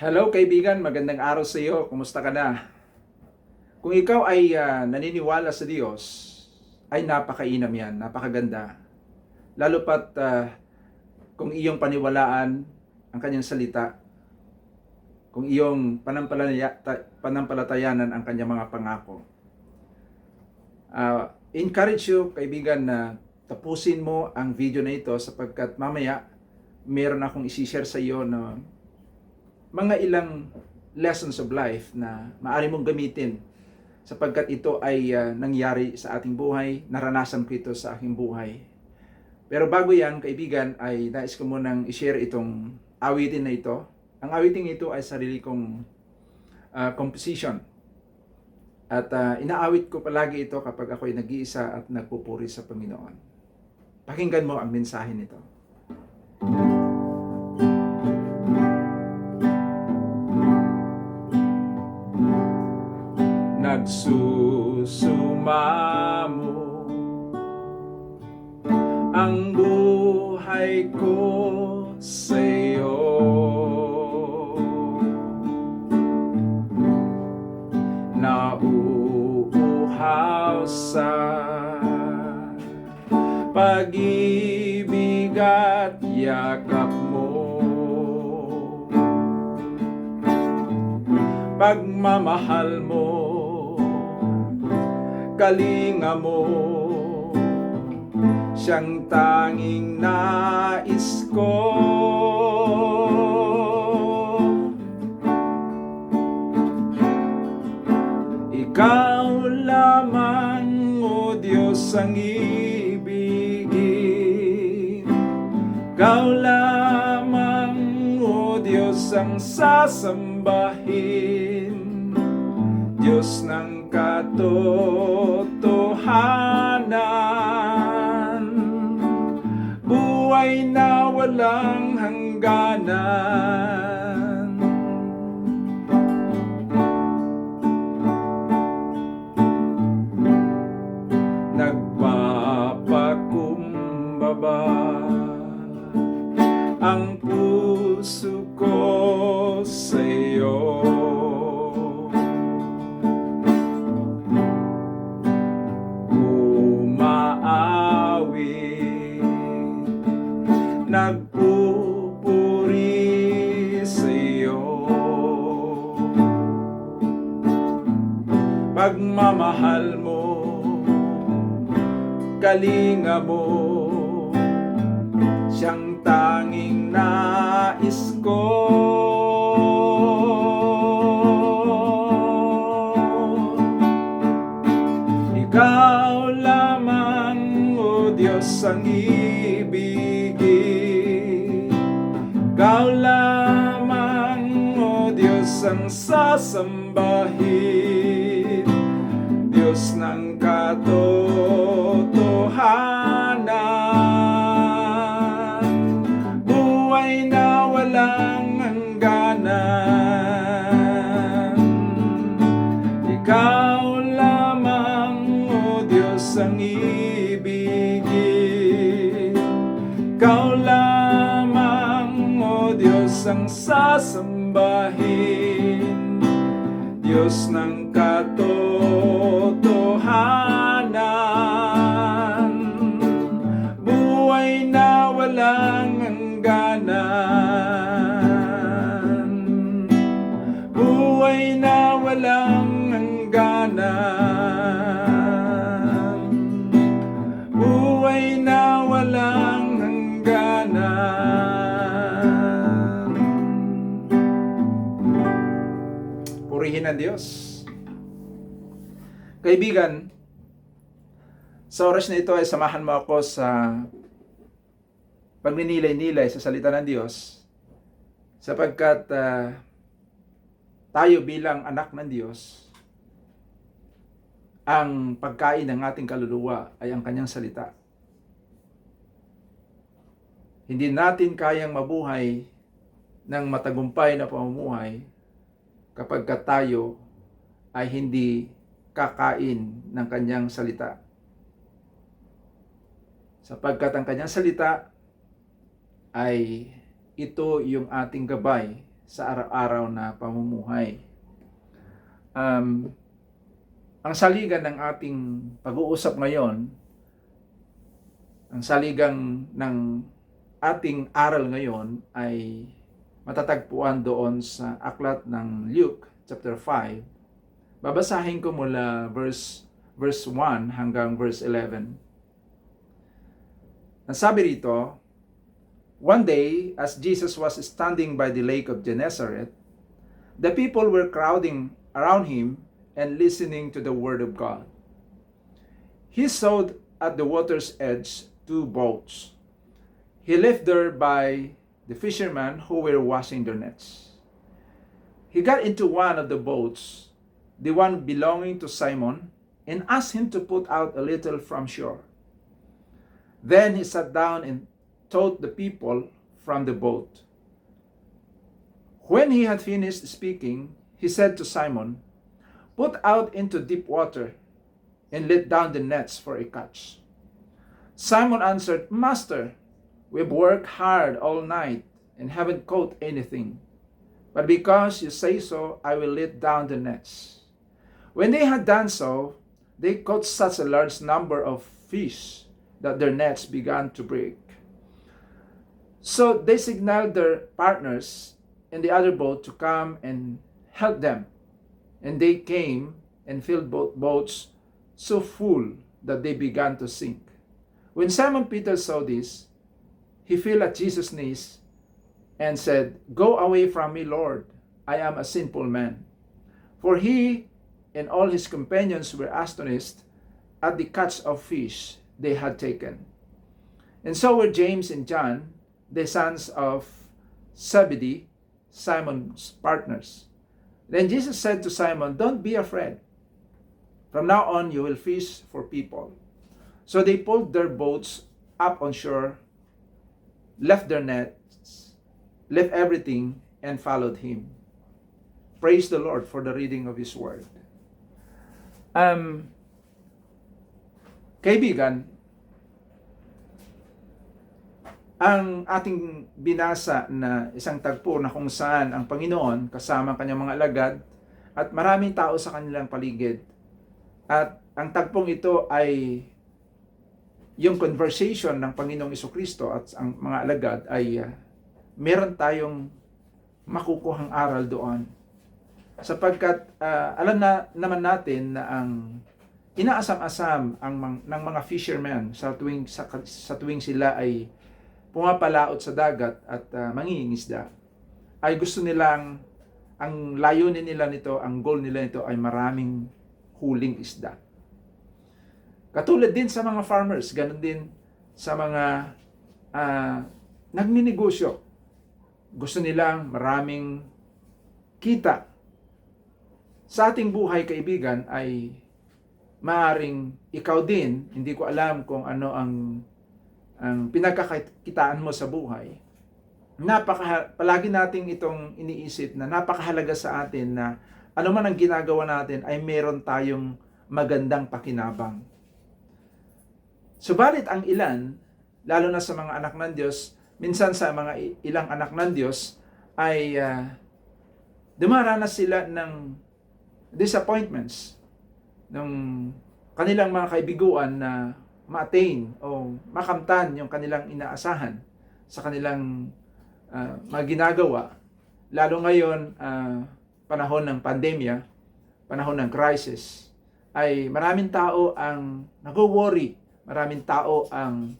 Hello kaibigan, magandang araw sa iyo. Kumusta ka na? Kung ikaw ay naniniwala sa Diyos, ay napakainam yan, napakaganda. Lalo pat kung iyong paniwalaan ang kanyang salita, kung iyong panampalatayanan ang kanyang mga pangako. Encourage you kaibigan na tapusin mo ang video na ito sapagkat mamaya meron akong isi-share sa iyo na mga ilang lessons of life na maaari mong gamitin sapagkat ito ay nangyari sa ating buhay, naranasan ko ito sa aking buhay. Pero bago yan, kaibigan, ay nais ko munang i-share itong awitin na ito. Ang awitin ito ay sarili kong composition. At inaawit ko palagi ito kapag ako ay nag-iisa at nagpupuri sa Panginoon. Pakinggan mo ang mensahe nito. Nagsusumamo ang buhay ko sa iyo. Nauuhaw sa pag-ibig at yakap mo, pagmamahal mo, kalinga mo, siyang tanging nais ko. Ikaw lamang, O Diyos, ang ibigin. Ikaw lamang, O Diyos, ang sasambahin. Diyos ng katotohanan, buhay na walang hangganan. Nagpapakumbaba ang puso ko sa iyo. Nagpupuri sa iyo. Pagmamahal mo, kalinga mo, siyang tanging nais ko. Ikaw lamang, O Diyos, ang ibigin. Ikaw lamang, O Diyos, ang sasambahin. Diyos ng katotohanan, buhay na walang hangganan. Ikaw lamang, O Diyos, ang ibigin. Ikaw lamang, O Diyos, ang sasambahin. Diyos ng katotohanan, buhay na walang hangganan. Buhay na walang hangganan. Buhay na walang hangganan. Purihin ang Diyos. Kaibigan, sa oras na ito ay samahan mo ako sa pagninilay-nilay sa salita ng Diyos sapagkat tayo bilang anak ng Diyos, ang pagkain ng ating kaluluwa ay ang kanyang salita. Hindi natin kayang mabuhay ng matagumpay na pamumuhay kapag tayo ay hindi kakain ng kanyang salita. Sapagkat ang kanyang salita ay ito yung ating gabay sa araw-araw na pamumuhay. Ang saligan ng ating pag-uusap ngayon, ang saligang ng ating aral ngayon ay matatagpuan doon sa aklat ng Luke chapter 5. Babasahin ko mula verse 1 hanggang verse 11. Ang sabi rito, "One day, as Jesus was standing by the lake of Gennesaret, the people were crowding around him and listening to the word of God. He saw at the water's edge 2 boats. He left there by the fishermen who were washing their nets. He got into one of the boats, the one belonging to Simon, and asked him to put out a little from shore. Then he sat down and taught the people from the boat. When he had finished speaking, he said to Simon, 'Put out into deep water and let down the nets for a catch.' Simon answered, 'Master, we've worked hard all night and haven't caught anything. But because you say so, I will let down the nets.' When they had done so, they caught such a large number of fish that their nets began to break. So they signaled their partners in the other boat to come and help them. And they came and filled both boats so full that they began to sink. When Simon Peter saw this, he fell at Jesus' knees and said, 'Go away from me, Lord, I am a sinful man.' For he and all his companions were astonished at the catch of fish they had taken. And so were James and John, the sons of Zebedee, Simon's partners. Then Jesus said to Simon, 'Don't be afraid. From now on you will fish for people.' So they pulled their boats up on shore, left their nets, left everything, and followed him." Praise the Lord for the reading of His Word. Kaibigan, ang ating binasa na isang tagpo na kung saan ang Panginoon kasama ang kanyang mga alagad at maraming tao sa kanilang paligid. At ang tagpong ito ay yung conversation ng Panginoong Jesucristo at ang mga alagad ay meron tayong makukuhang aral doon. Sapagkat alam na naman natin na ang inaasam-asam ng mga fishermen sa tuwing sila ay pumapalaot sa dagat at mangingisda, ay gusto nilang, ang layunin nila nito, ang goal nila nito ay maraming huling isda. Katulad din sa mga farmers, ganun din sa mga nagninegosyo. Gusto nilang maraming kita. Sa ating buhay, kaibigan, ay maaring ikaw din, hindi ko alam kung ano ang pinagkakakitaan mo sa buhay. Palagi nating itong iniisip na napakahalaga sa atin na ano man ang ginagawa natin ay meron tayong magandang pakinabang. Subalit ang ilan, lalo na sa mga anak ng Diyos, minsan sa mga ilang anak ng Diyos, ay dumaranas sila ng disappointments ng kanilang mga kaibiguan na ma-attain o makamtan yung kanilang inaasahan sa kanilang mga ginagawa. Lalo ngayon, panahon ng pandemya, panahon ng crisis, ay maraming tao ang nag-worry, maraming tao ang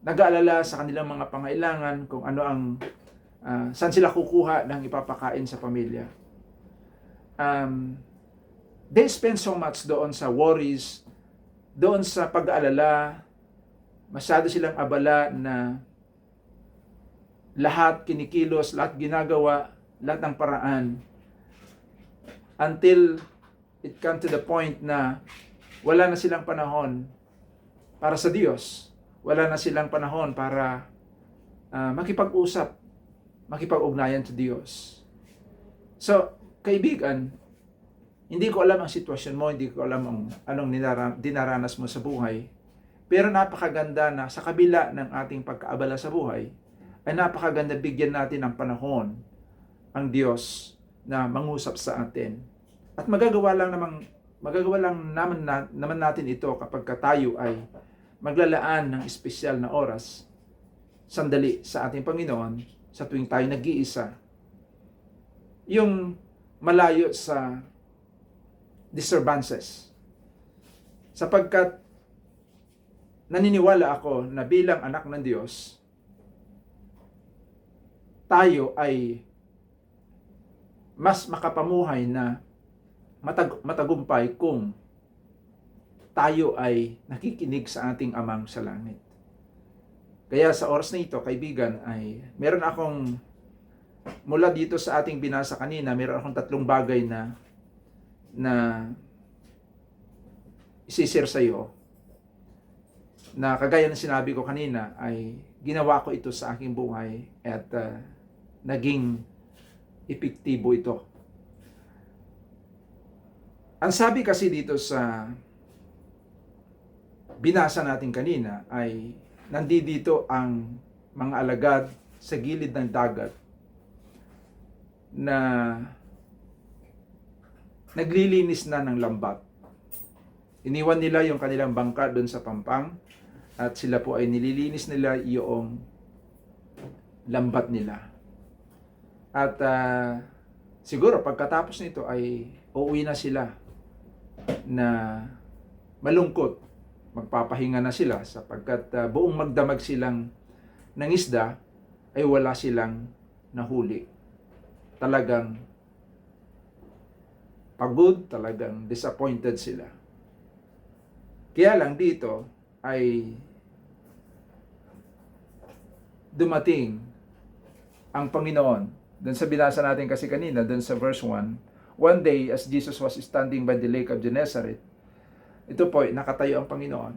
nag-aalala sa kanilang mga pangailangan kung ano ang saan sila kukuha ng ipapakain sa pamilya. They spend so much doon sa worries, doon sa pag-aalala, masyado silang abala na lahat kinikilos, lahat ginagawa, lahat ng paraan, until it comes to the point na wala na silang panahon para sa Diyos, wala na silang panahon para makipag-usap, makipag-ugnayan sa Diyos. So, kaibigan, hindi ko alam ang sitwasyon mo, hindi ko alam ang anong dinaranas mo sa buhay. Pero napakaganda na sa kabila ng ating pagkaabala sa buhay, ay napakaganda bigyan natin ng panahon ang Diyos na mangusap sa atin. At magagawa lang naman natin ito kapag tayo ay maglalaan ng espesyal na oras, sandali sa ating Panginoon sa tuwing tayo nag-iisa. Yung malayo sa disturbances. Sapagkat naniniwala ako na bilang anak ng Diyos, tayo ay mas makapamuhay na matagumpay kung tayo ay nakikinig sa ating Amang sa langit. Kaya sa oras na ito, kaibigan, ay meron akong, mula dito sa ating binasa kanina, meron akong 3 bagay na isishare sa iyo, na kagaya ng sinabi ko kanina, ay ginawa ko ito sa aking buhay at naging epektibo ito. Ang sabi kasi dito sa binasa natin kanina ay nandito ang mga alagad sa gilid ng dagat na naglilinis na ng lambat. Iniwan nila yung kanilang bangka doon sa pampang at sila po ay nililinis nila yung lambat nila. At siguro pagkatapos nito ay uuwi na sila na malungkot. Magpapahinga na sila sapagkat buong magdamag silang ng isda ay wala silang nahuli. Talagang pagod, talagang disappointed sila. Kaya lang dito ay dumating ang Panginoon. Doon sa binasa natin kasi kanina, doon sa verse 1, one day as Jesus was standing by the lake of Gennesaret, ito po, nakatayo ang Panginoon,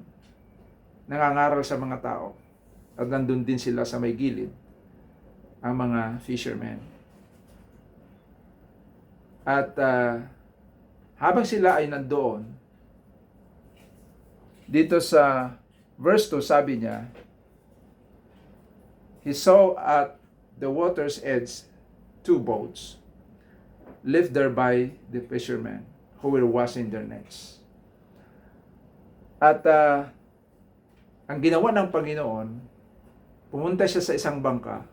nangangaral sa mga tao, at nandun din sila sa may gilid, ang mga fishermen. At habang sila ay nandoon, dito sa verse 2, sabi niya, he saw at the water's edge 2 boats, left there by the fishermen who were washing their nets. At ang ginawa ng Panginoon, pumunta siya sa isang bangka,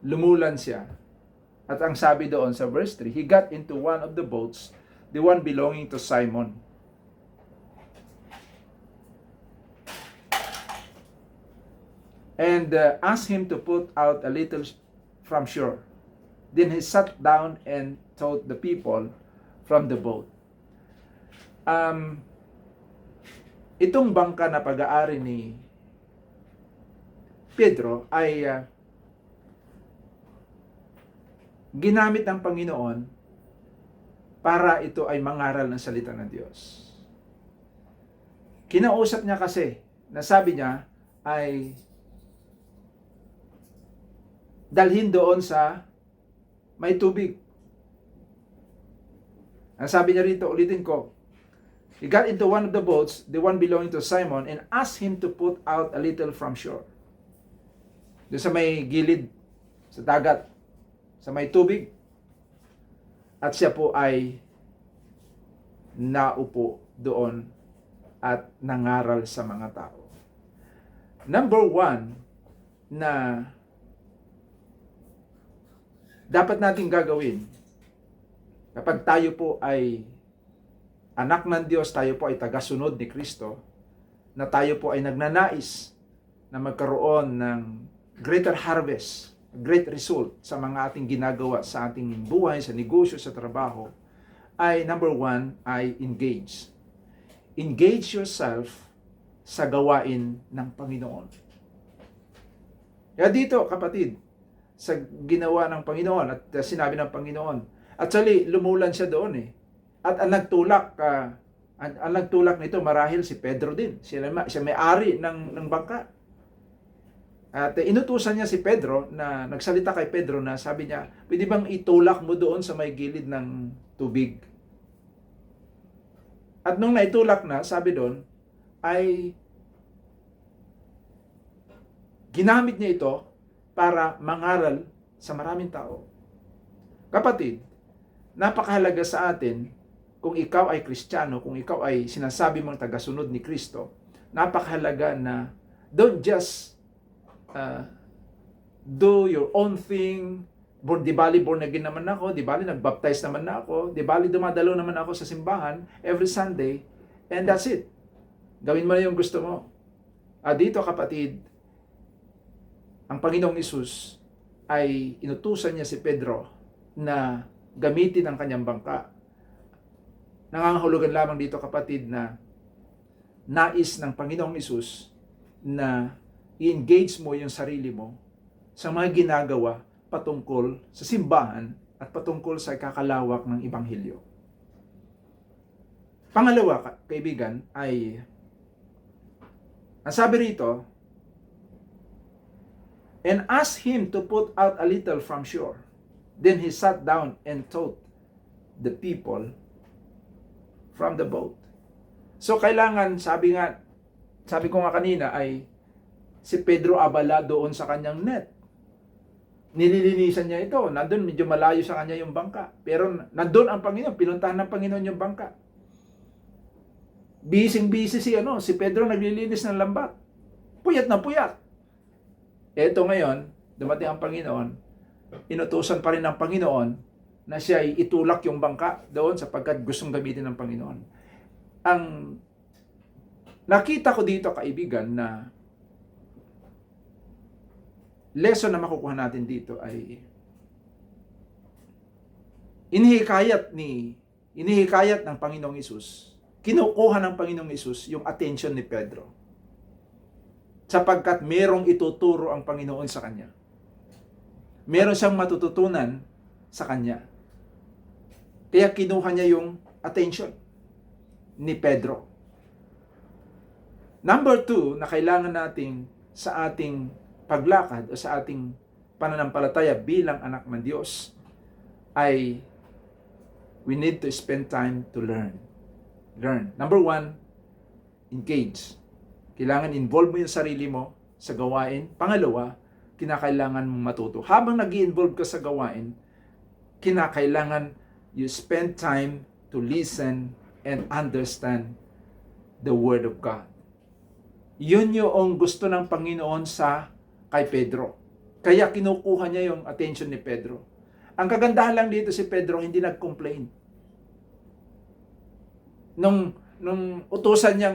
lumulan siya, at ang sabi doon sa verse 3, he got into one of the boats, the one belonging to Simon. And asked him to put out a little from shore. Then he sat down and taught the people from the boat. Itong bangka na pag-aari ni Pedro ay ginamit ng Panginoon para ito ay mangaral ng salita ng Diyos. Kinausap niya kasi, nasabi niya ay dalhin doon sa may tubig. Ang sabi niya rito, ulitin ko, he got into one of the boats, the one belonging to Simon, and asked him to put out a little from shore. Doon sa may gilid, sa dagat, sa may tubig. At siya po ay naupo doon at nangaral sa mga tao. Number 1 na dapat nating gagawin kapag tayo po ay anak ng Diyos, tayo po ay tagasunod ni Kristo, na tayo po ay nagnanais na magkaroon ng greater harvest, great result sa mga ating ginagawa sa ating buhay, sa negosyo, sa trabaho, ay number 1 ay engage. Engage yourself sa gawain ng Panginoon. Kaya dito, kapatid, sa ginawa ng Panginoon at sinabi ng Panginoon, actually, lumulan siya doon eh. At ang nagtulak nito marahil si Pedro din. Siya may-ari ng bangka. At inutusan niya si Pedro na nagsalita kay Pedro na sabi niya, pwede bang itulak mo doon sa may gilid ng tubig? At nung naitulak na, sabi doon, ay ginamit niya ito para mangaral sa maraming tao. Kapatid, napakahalaga sa atin kung ikaw ay Kristiyano, kung ikaw ay sinasabi mong tagasunod ni Kristo, napakahalaga na don't just do your own thing. Di bali born again naman ako, di bali nagbaptize naman na ako, di bali dumadalo naman ako sa simbahan every Sunday, and that's it. Gawin mo na yung gusto mo. Dito kapatid, ang Panginoong Hesus ay inutusan niya si Pedro na gamitin ang kanyang bangka. Nangangahulugan lamang dito kapatid na nais ng Panginoong Hesus na i-engage mo yung sarili mo sa mga ginagawa patungkol sa simbahan at patungkol sa kakalawak ng Ebanghelyo. Pangalawa, kaibigan, ay ang sabi rito, and asked him to put out a little from shore. Then he sat down and taught the people from the boat. So kailangan, sabi ko nga kanina, ay si Pedro abala doon sa kanyang net. Nililinisan niya ito. Nandun, medyo malayo sa kanya yung bangka. Pero nandun ang Panginoon. Pinuntahan ng Panginoon yung bangka. Busy si Pedro naglilinis ng lambat. Puyat na puyat. Eto ngayon, dumating ang Panginoon, inutusan pa rin ng Panginoon na siya ay itulak yung bangka doon sapagkat gustong gamitin ng Panginoon. Ang nakita ko dito, kaibigan, na lesson na makukuha natin dito ay inihikayat ng Panginoong Hesus, kinukuha ng Panginoong Hesus yung attention ni Pedro sapagkat merong ituturo ang Panginoon sa kanya. Meron siyang matututunan sa kanya. Kaya kinuha niya yung attention ni Pedro. Number 2 na kailangan natin sa ating paglakad o sa ating pananampalataya bilang anak ng Diyos ay we need to spend time to learn. Number 1, engage. Kailangan involve mo yung sarili mo sa gawain. Pangalawa, kinakailangan mong matuto. Habang nag-i-involve ka sa gawain, kinakailangan you spend time to listen and understand the Word of God. Yun yung gusto ng Panginoon kay Pedro. Kaya kinukuha niya yung attention ni Pedro. Ang kagandahan lang dito si Pedro, hindi nag-complain. Nung utusan niyang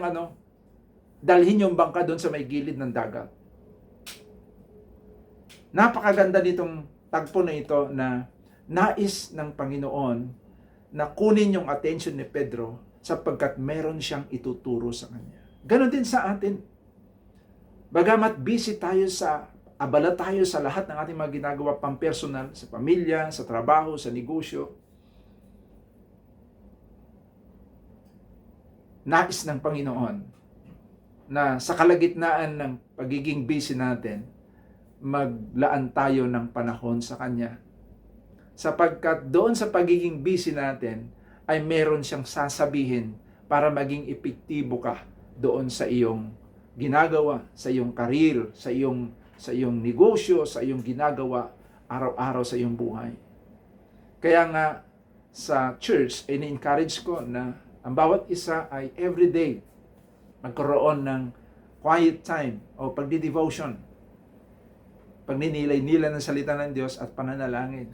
dalhin yung bangka doon sa may gilid ng dagat. Napakaganda nitong tagpo na ito na nais ng Panginoon na kunin yung attention ni Pedro sapagkat meron siyang ituturo sa kanya. Ganon din sa atin. Bagamat busy tayo abala tayo sa lahat ng ating mga ginagawa pampersonal, sa pamilya, sa trabaho, sa negosyo, nais ng Panginoon na sa kalagitnaan ng pagiging busy natin, maglaan tayo ng panahon sa Kanya. Sapagkat doon sa pagiging busy natin, ay meron siyang sasabihin para maging epektibo ka doon sa iyong ginagawa, sa iyong karir, sa iyong negosyo, sa iyong ginagawa araw-araw sa iyong buhay. Kaya nga sa church, ini-encourage ko na ang bawat isa ay everyday magkaroon ng quiet time o pagdi-devotion, pagninilay-nilay ng salita ng Diyos at pananalangin.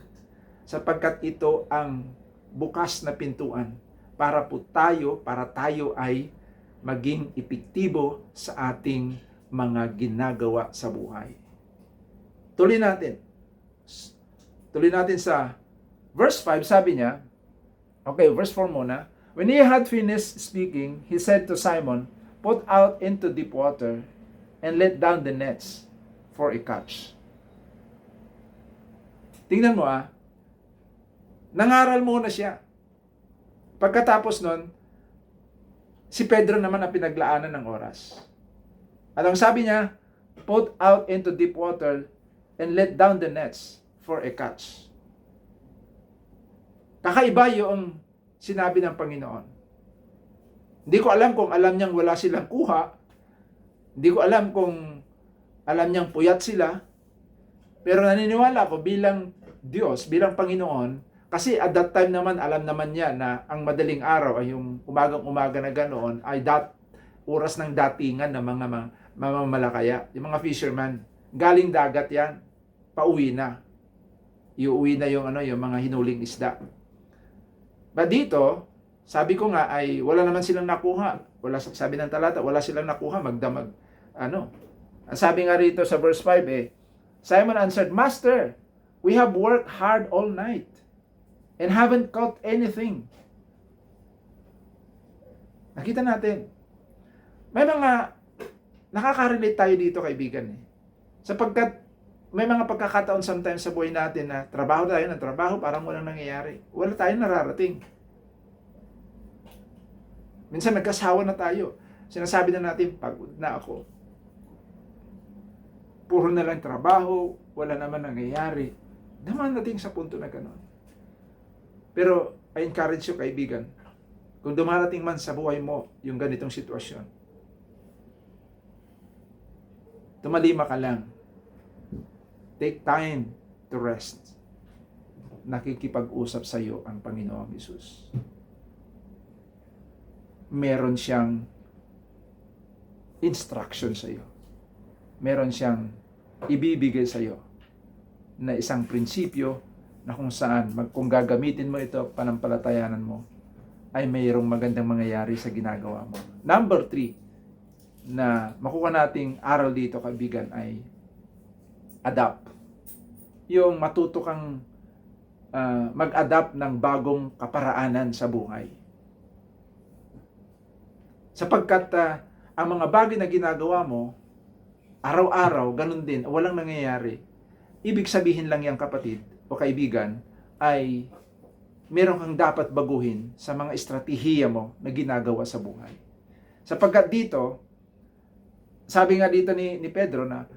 Sapagkat ito ang bukas na pintuan para tayo ay maging epektibo sa ating mga ginagawa sa buhay. Tuloy natin sa verse 5, sabi niya, verse 4 muna. When he had finished speaking, he said to Simon, "Put out into deep water and let down the nets for a catch." Tingnan mo nangaral muna siya. Pagkatapos nun, si Pedro naman ang pinaglaanan ng oras. At ang sabi niya, "Put out into deep water and let down the nets for a catch." Kakaiba yung sinabi ng Panginoon. Hindi ko alam kung alam niyang wala silang kuha. Hindi ko alam kung alam niyang puyat sila. Pero naniniwala ko bilang Diyos, bilang Panginoon, Kasi at that time naman, alam naman niya na ang madaling araw ay yung umagang-umaga na ganoon ay oras ng datingan ng mga mamamalakaya, yung mga fisherman. Galing dagat yan, pauwi na. Iuwi na yung yung mga hinuling isda. But dito, sabi ko nga ay wala naman silang nakuha. Sabi ng talata, wala silang nakuha magdamag. Ang sabi nga rito sa verse 5 Simon answered, Master, we have worked hard all night and haven't caught anything. Nakita natin. May mga nakaka-relate tayo dito, kaibigan. Sapagkat may mga pagkakataon sometimes sa buhay natin na trabaho tayo ng trabaho, parang walang nangyayari. Wala tayong nararating. Minsan nagkasawa na tayo. Sinasabi na natin, pagod na ako. Puro na lang trabaho, wala naman nangyayari. Naman natin sa punto na gano'n. Pero I encourage you, kaibigan, kung dumarating man sa buhay mo yung ganitong sitwasyon, tumalima ka lang. Take time to rest. Nakikipag-usap sa iyo ang Panginoong Hesus. Meron siyang instruction sa iyo. Meron siyang ibibigay sa iyo na isang prinsipyo na kung saan, kung gagamitin mo ito, panampalatayanan mo, ay mayroong magandang mangyayari sa ginagawa mo. Number 3 na makuha nating aral dito, kaibigan, ay adapt. Yung matuto kang mag-adapt ng bagong kaparaanan sa buhay. Sapagkat ang mga bagay na ginagawa mo, araw-araw, ganun din, walang nangyayari. Ibig sabihin lang yan, kapatid o kaibigan, ay meron kang dapat baguhin sa mga estratehiya mo na ginagawa sa buhay. Sapagkat dito, sabi nga dito ni Pedro na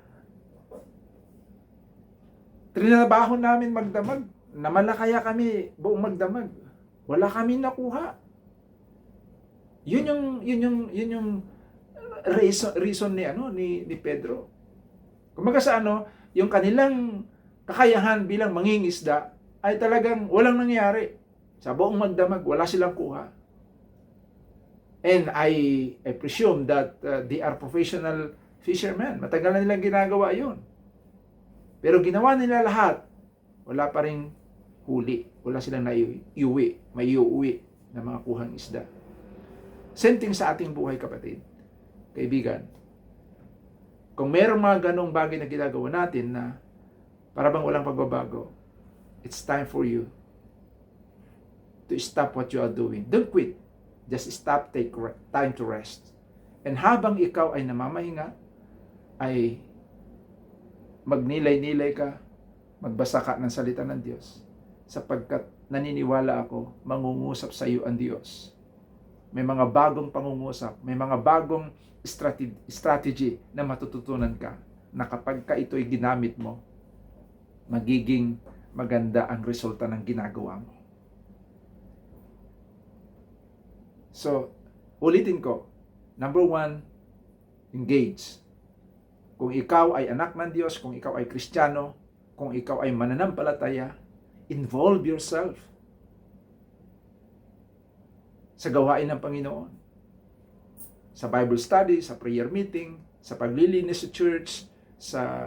trinabaho namin magdamag, namalakaya kami buong magdamag. Wala kami nakuha. Yun yung reason ni Pedro. Kumaga sa yung kanilang kakayahan bilang mangingisda ay talagang walang nangyari. Sa buong magdamag, wala silang kuha. And I presume that they are professional fishermen. Matagal na nilang ginagawa yun. Pero ginawa nila lahat, wala pa ring huli. Wala silang may iuwi na mga kuhang isda. Same thing sa ating buhay, kapatid. Kaibigan, kung mayroong mga ganong bagay na ginagawa natin na para bang walang pagbabago, it's time for you to stop what you are doing. Don't quit. Just stop, take time to rest. And habang ikaw ay namamahinga, ay magnilay-nilay ka, magbasa ka ng salita ng Diyos, sapagkat naniniwala ako, mangungusap sa iyo ang Diyos. May mga bagong pangungusap, may mga bagong strategy na matututunan ka, na kapag ka ito'y ginamit mo, magiging maganda ang resulta ng ginagawa mo. So, ulitin ko, number 1, engage. Kung ikaw ay anak ng Diyos, kung ikaw ay Kristiyano, kung ikaw ay mananampalataya, involve yourself sa gawain ng Panginoon. Sa Bible study, sa prayer meeting, sa paglilinis sa church, sa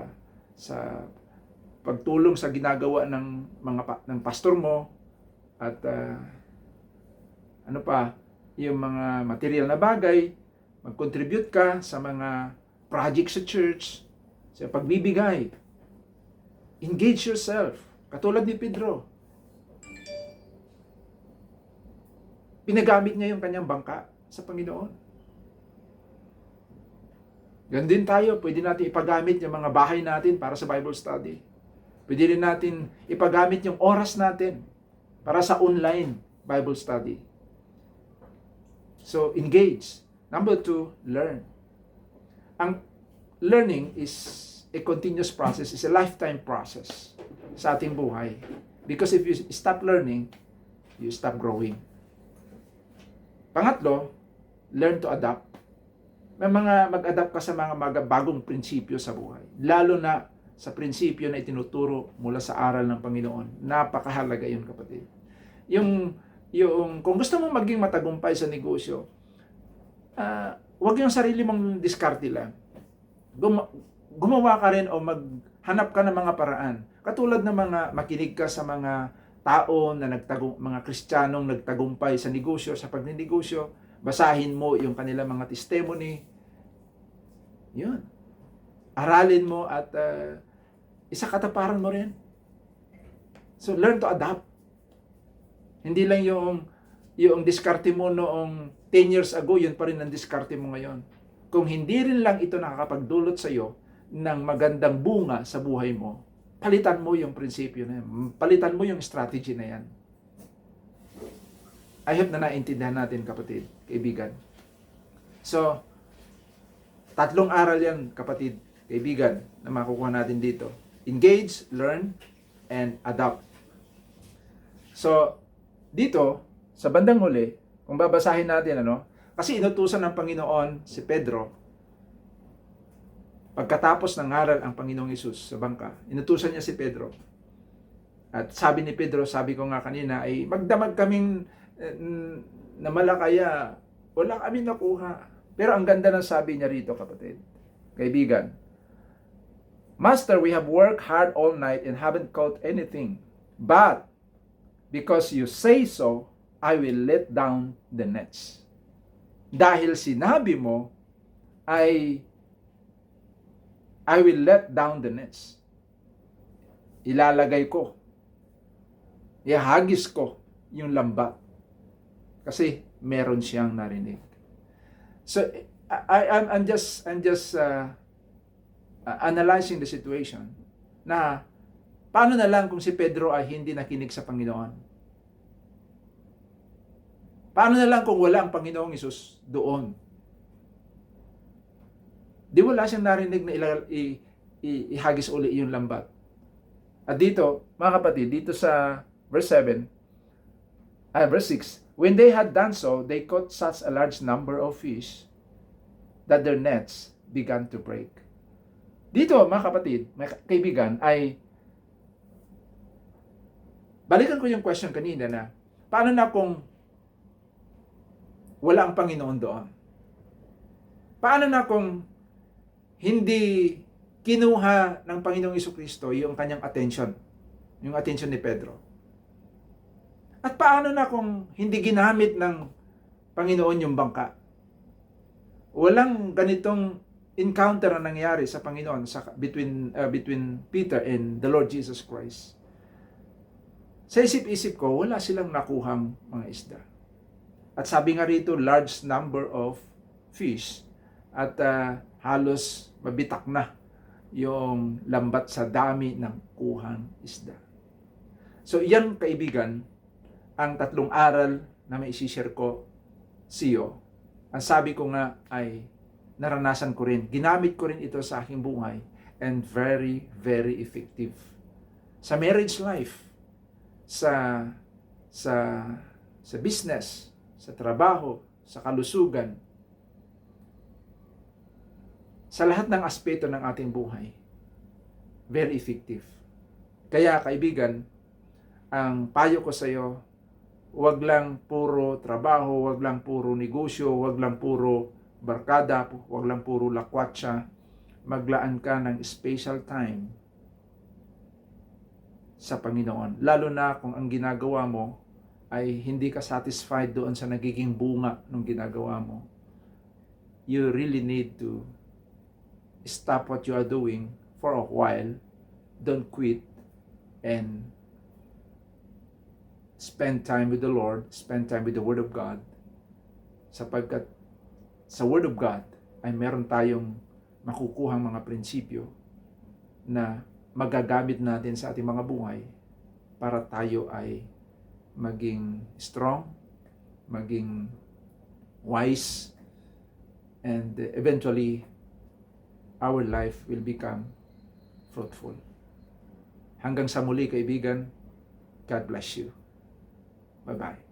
pagtulong sa ginagawa ng pastor mo, at yung mga material na bagay, mag-contribute ka sa mga project sa church, sa pagbibigay. Engage yourself. Katulad ni Pedro. Pinagamit niya yung kanyang bangka sa Panginoon. Ganun din tayo, pwede natin ipagamit yung mga bahay natin para sa Bible study. Pwede rin natin ipagamit yung oras natin para sa online Bible study. So, engage. Number 2, learn. Ang learning is a continuous process, is a lifetime process sa ating buhay. Because if you stop learning, you stop growing. Pangatlo, learn to adapt. May mag-adapt ka sa mga bagong prinsipyo sa buhay. Lalo na sa prinsipyo na itinuturo mula sa aral ng Panginoon. Napakahalaga yun, kapatid. Yung kung gusto mong maging matagumpay sa negosyo, huwag yung sarili mong diskarte lang. Gumawa ka rin o maghanap ka ng mga paraan. Katulad ng makinig ka sa mga tao na mga Kristiyanong nagtagumpay sa negosyo, sa pagninegosyo, basahin mo yung kanilang mga testimony. Yun. Aralin mo at isakataparan mo rin. So, learn to adapt. Hindi lang yung diskarte mo noong 10 years ago, yun pa rin ang diskarte mo ngayon. Kung hindi rin lang ito nakakapagdulot sa iyo ng magandang bunga sa buhay mo, palitan mo yung prinsipyo na yan. Palitan mo yung strategy na yan. I hope na naintindihan natin, kapatid, kaibigan. So, 3 aral yan, kapatid, kaibigan, na makukuha natin dito. Engage, learn, and adopt. So, dito, sa bandang huli, kung babasahin natin, kasi inutusan ng Panginoon si Pedro, pagkatapos ng aral ang Panginoong Hesus sa bangka, inutusan niya si Pedro. At sabi ni Pedro, sabi ko nga kanina, ay magdamag kaming na malakaya, wala kami nakuha. Pero ang ganda ng sabi niya rito, kapatid, kaibigan, Master, we have worked hard all night and haven't caught anything. But, because you say so, I will let down the nets. Dahil sinabi mo, I will let down the nets. Ilalagay ko. Ihagis ko yung lambat. Kasi meron siyang narinig. So, I'm just analyzing the situation na paano na lang kung si Pedro ay hindi nakinig sa Panginoon? Paano na lang kung wala ang Panginoong Hesus doon? Di wala siyang narinig na ihagis uli yung lambat. At dito, mga kapatid, dito sa verse 6, when they had done so, they caught such a large number of fish that their nets began to break. Dito, mga kapatid, mga kaibigan, ay balikan ko yung question kanina na, paano na kung wala ang Panginoon doon? Paano na kung hindi kinuha ng Panginoong Jesucristo yung kanyang attention, yung attention ni Pedro? At paano na kung hindi ginamit ng Panginoon yung bangka? Walang ganitong encounter na nangyari sa Panginoon between Peter and the Lord Jesus Christ. Sa isip-isip ko, wala silang nakuhang mga isda. At sabi nga rito, large number of fish. At halos mabitak na yung lambat sa dami ng kuhang isda. So, yan, kaibigan, ang 3 aral na may isi-share ko sa iyo. Ang sabi ko nga ay naranasan ko rin. Ginamit ko rin ito sa aking buhay. And very, very effective. Sa marriage life, sa business, sa trabaho, sa kalusugan, sa lahat ng aspeto ng ating buhay. Very effective. Kaya, kaibigan, ang payo ko sa iyo, wag lang puro trabaho, wag lang puro negosyo, wag lang puro barkada, wag lang puro lakwatsa. Maglaan ka ng special time sa Panginoon. Lalo na kung ang ginagawa mo ay hindi ka satisfied doon sa nagiging bunga ng ginagawa mo. You really need to stop what you are doing for a while. Don't quit and spend time with the Lord, spend time with the Word of God, sapagkat sa Word of God ay meron tayong makukuhang mga prinsipyo na magagamit natin sa ating mga buhay para tayo ay maging strong, maging wise, and eventually our life will become fruitful. Hanggang sa muli, kaibigan, God bless you. Bye-bye.